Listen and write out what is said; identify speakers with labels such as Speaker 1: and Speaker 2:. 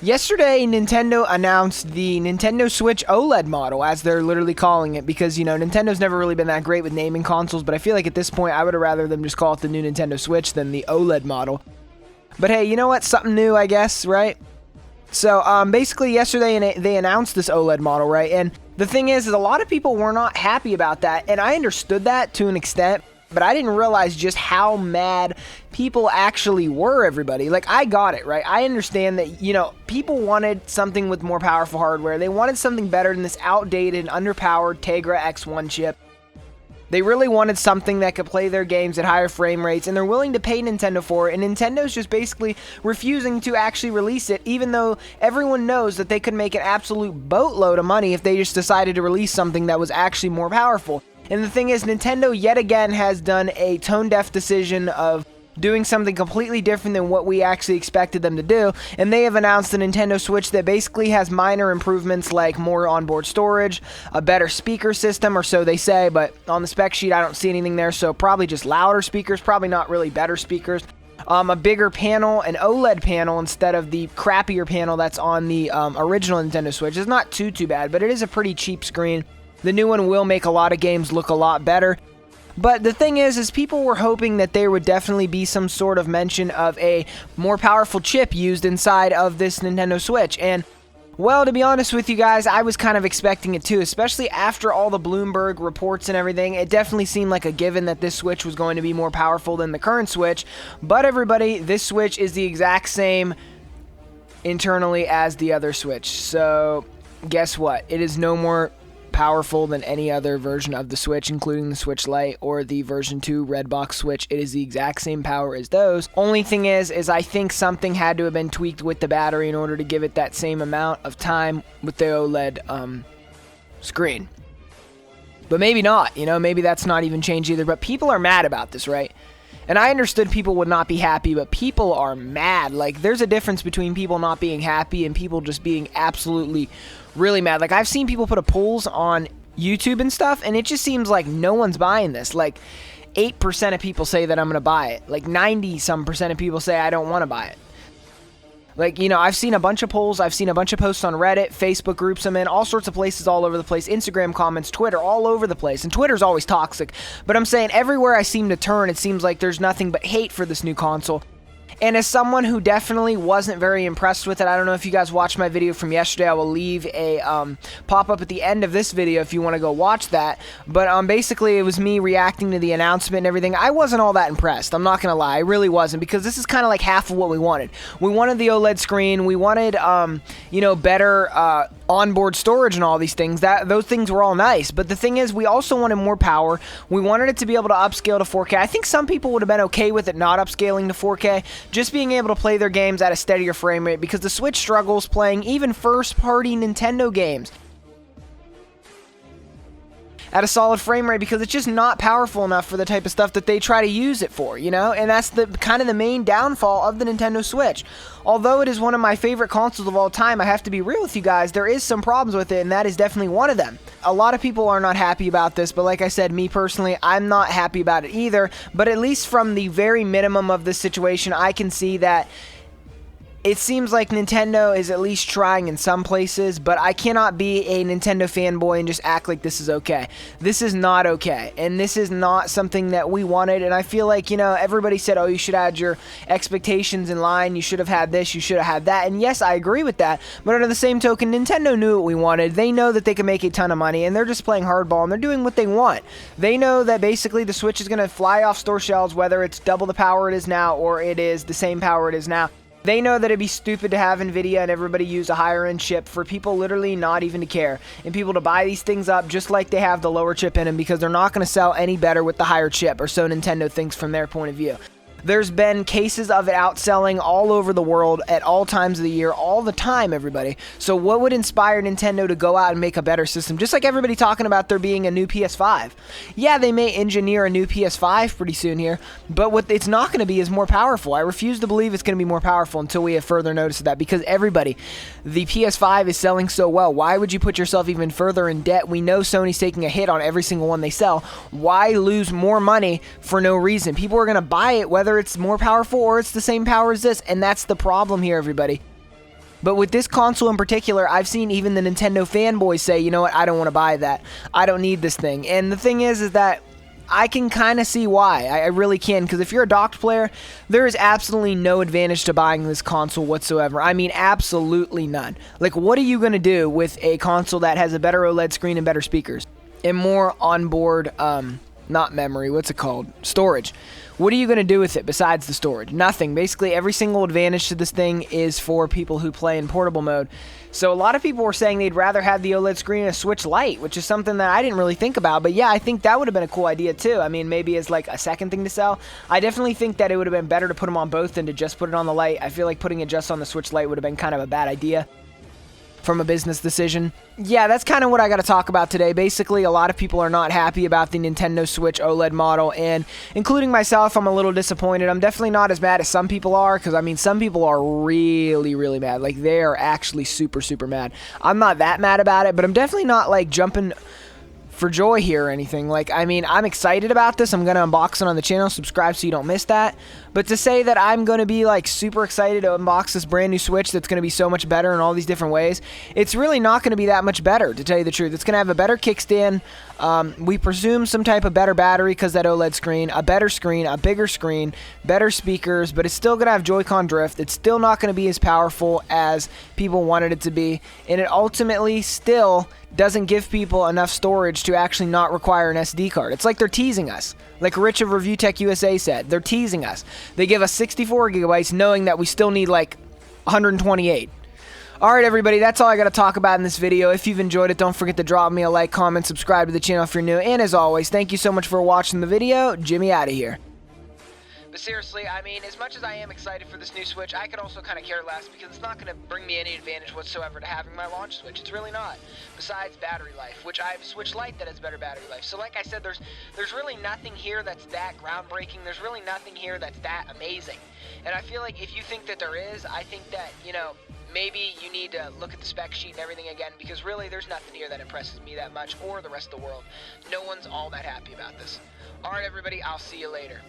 Speaker 1: Yesterday, Nintendo announced the Nintendo Switch OLED model, as they're literally calling it, because, you know, Nintendo's never really been that great with naming consoles, but I feel like at this point, I would have rather them just call it the new Nintendo Switch than the OLED model. But hey, you know what? Something new, I guess, right? So, basically, yesterday, they announced this OLED model, right? And the thing is a lot of people were not happy about that, and I understood that to an extent, but I didn't realize just how mad people actually were, everybody. Like, I got it, right? I understand that, you know, people wanted something with more powerful hardware. They wanted something better than this outdated, underpowered Tegra X1 chip. They really wanted something that could play their games at higher frame rates, and they're willing to pay Nintendo for it, and Nintendo's just basically refusing to actually release it, even though everyone knows that they could make an absolute boatload of money if they just decided to release something that was actually more powerful. And the thing is, Nintendo yet again has done a tone-deaf decision of doing something completely different than what we actually expected them to do, and they have announced the Nintendo Switch that basically has minor improvements like more onboard storage, a better speaker system, or so they say, but on the spec sheet I don't see anything there, so probably just louder speakers, probably not really better speakers. A bigger panel, an OLED panel instead of the crappier panel that's on the original Nintendo Switch. It's not too bad, but it is a pretty cheap screen. The new one will make a lot of games look a lot better. But the thing is people were hoping that there would definitely be some sort of mention of a more powerful chip used inside of this Nintendo Switch. And, well, to be honest with you guys, I was kind of expecting it too, especially after all the Bloomberg reports and everything. It definitely seemed like a given that this Switch was going to be more powerful than the current Switch. But everybody, this Switch is the exact same internally as the other Switch. So, guess what? It is no more powerful than any other version of the Switch, including the Switch Lite or the version 2 red box Switch. It is the exact same power as those. Only thing is I think something had to have been tweaked with the battery in order to give it that same amount of time with the OLED screen. But maybe not, you know, maybe that's not even changed either. But people are mad about this, right? And I understood people would not be happy, but people are mad. Like, there's a difference between people not being happy and people just being absolutely really mad. Like, I've seen people put up polls on YouTube and stuff, and it just seems like no one's buying this. Like, 8% of people say that I'm going to buy it. Like, 90-some% of people say I don't want to buy it. Like, you know, I've seen a bunch of polls, I've seen a bunch of posts on Reddit, Facebook groups I'm in, all sorts of places all over the place, Instagram comments, Twitter, all over the place. And Twitter's always toxic. But I'm saying everywhere I seem to turn, it seems like there's nothing but hate for this new console. And as someone who definitely wasn't very impressed with it, I don't know if you guys watched my video from yesterday. I will leave a pop-up at the end of this video if you want to go watch that. But basically, it was me reacting to the announcement and everything. I wasn't all that impressed. I'm not going to lie. I really wasn't, because this is kind of like half of what we wanted. We wanted the OLED screen. We wanted, you know, better onboard storage and all these things. Those things were all nice. But the thing is, we also wanted more power. We wanted it to be able to upscale to 4K. I think some people would have been okay with it not upscaling to 4K. Just being able to play their games at a steadier frame rate, because the Switch struggles playing even first-party Nintendo games at a solid frame rate, because it's just not powerful enough for the type of stuff that they try to use it for, you know? And that's the kind of the main downfall of the Nintendo Switch. Although it is one of my favorite consoles of all time, I have to be real with you guys, there is some problems with it, and that is definitely one of them. A lot of people are not happy about this, but like I said, me personally, I'm not happy about it either. But at least from the very minimum of this situation, I can see that it seems like Nintendo is at least trying in some places, but I cannot be a Nintendo fanboy and just act like this is okay. This is not okay, and this is not something that we wanted, and I feel like, you know, everybody said, oh, you should add your expectations in line, you should have had this, you should have had that, and yes, I agree with that, but under the same token, Nintendo knew what we wanted. They know that they can make a ton of money, and they're just playing hardball, and they're doing what they want. They know that basically the Switch is going to fly off store shelves, whether it's double the power it is now, or it is the same power it is now. They know that it'd be stupid to have NVIDIA and everybody use a higher-end chip for people literally not even to care, and people to buy these things up just like they have the lower chip in them, because they're not going to sell any better with the higher chip, or so Nintendo thinks from their point of view. There's been cases of it outselling all over the world at all times of the year, all the time, everybody. So what would inspire Nintendo to go out and make a better system? Just like everybody talking about there being a new PS5. Yeah, they may engineer a new PS5 pretty soon here, but what it's not going to be is more powerful. I refuse to believe it's going to be more powerful until we have further notice of that, because everybody, the PS5 is selling so well. Why would you put yourself even further in debt? We know Sony's taking a hit on every single one they sell. Why lose more money for no reason? People are going to buy it whether it's more powerful or it's the same power as this, and that's the problem here, everybody. But with this console in particular, I've seen even the Nintendo fanboys say, you know what, I don't want to buy that. I don't need this thing. And the thing is that I can kind of see why. I really can, because if you're a docked player, there is absolutely no advantage to buying this console whatsoever. I mean, absolutely none. Like, what are you going to do with a console that has a better OLED screen and better speakers and more onboard, not memory, what's it called? Storage. What are you going to do with it besides the storage? Nothing. Basically, every single advantage to this thing is for people who play in portable mode. So a lot of people were saying they'd rather have the OLED screen and a Switch Lite, which is something that I didn't really think about. But yeah, I think that would have been a cool idea too. I mean, maybe as like a second thing to sell. I definitely think that it would have been better to put them on both than to just put it on the Lite. I feel like putting it just on the Switch Lite would have been kind of a bad idea from a business decision. Yeah, that's kind of what I got to talk about today. Basically, a lot of people are not happy about the Nintendo Switch OLED model, and including myself, I'm a little disappointed. I'm definitely not as mad as some people are, because I mean, some people are really, really mad. Like, they are actually super, super mad. I'm not that mad about it, but I'm definitely not like jumping for joy here or anything. Like, I mean, I'm excited about this. I'm gonna unbox it on the channel. Subscribe so you don't miss that. But to say that I'm gonna be like super excited to unbox this brand new Switch that's gonna be so much better in all these different ways, it's really not gonna be that much better, to tell you the truth. It's gonna have a better kickstand. We presume some type of better battery because that OLED screen, a better screen, a bigger screen, better speakers, but it's still gonna have Joy-Con drift. It's still not gonna be as powerful as people wanted it to be, and it ultimately still doesn't give people enough storage to actually not require an SD card. It's like they're teasing us. Like Rich of Review Tech USA said, they're teasing us. They give us 64 gigabytes knowing that we still need like 128. Alright everybody, that's all I got to talk about in this video. If you've enjoyed it, don't forget to drop me a like, comment, subscribe to the channel if you're new, and as always, thank you so much for watching the video. Jimmy out of here. But seriously, I mean, as much as I am excited for this new Switch, I could also kind of care less, because it's not going to bring me any advantage whatsoever to having my launch Switch. It's really not. Besides battery life, which I have a Switch Lite that has better battery life. So like I said, there's really nothing here that's that groundbreaking. There's really nothing here that's that amazing. And I feel like if you think that there is, I think that, you know, maybe you need to look at the spec sheet and everything again, because really there's nothing here that impresses me that much, or the rest of the world. No one's all that happy about this. Alright everybody, I'll see you later.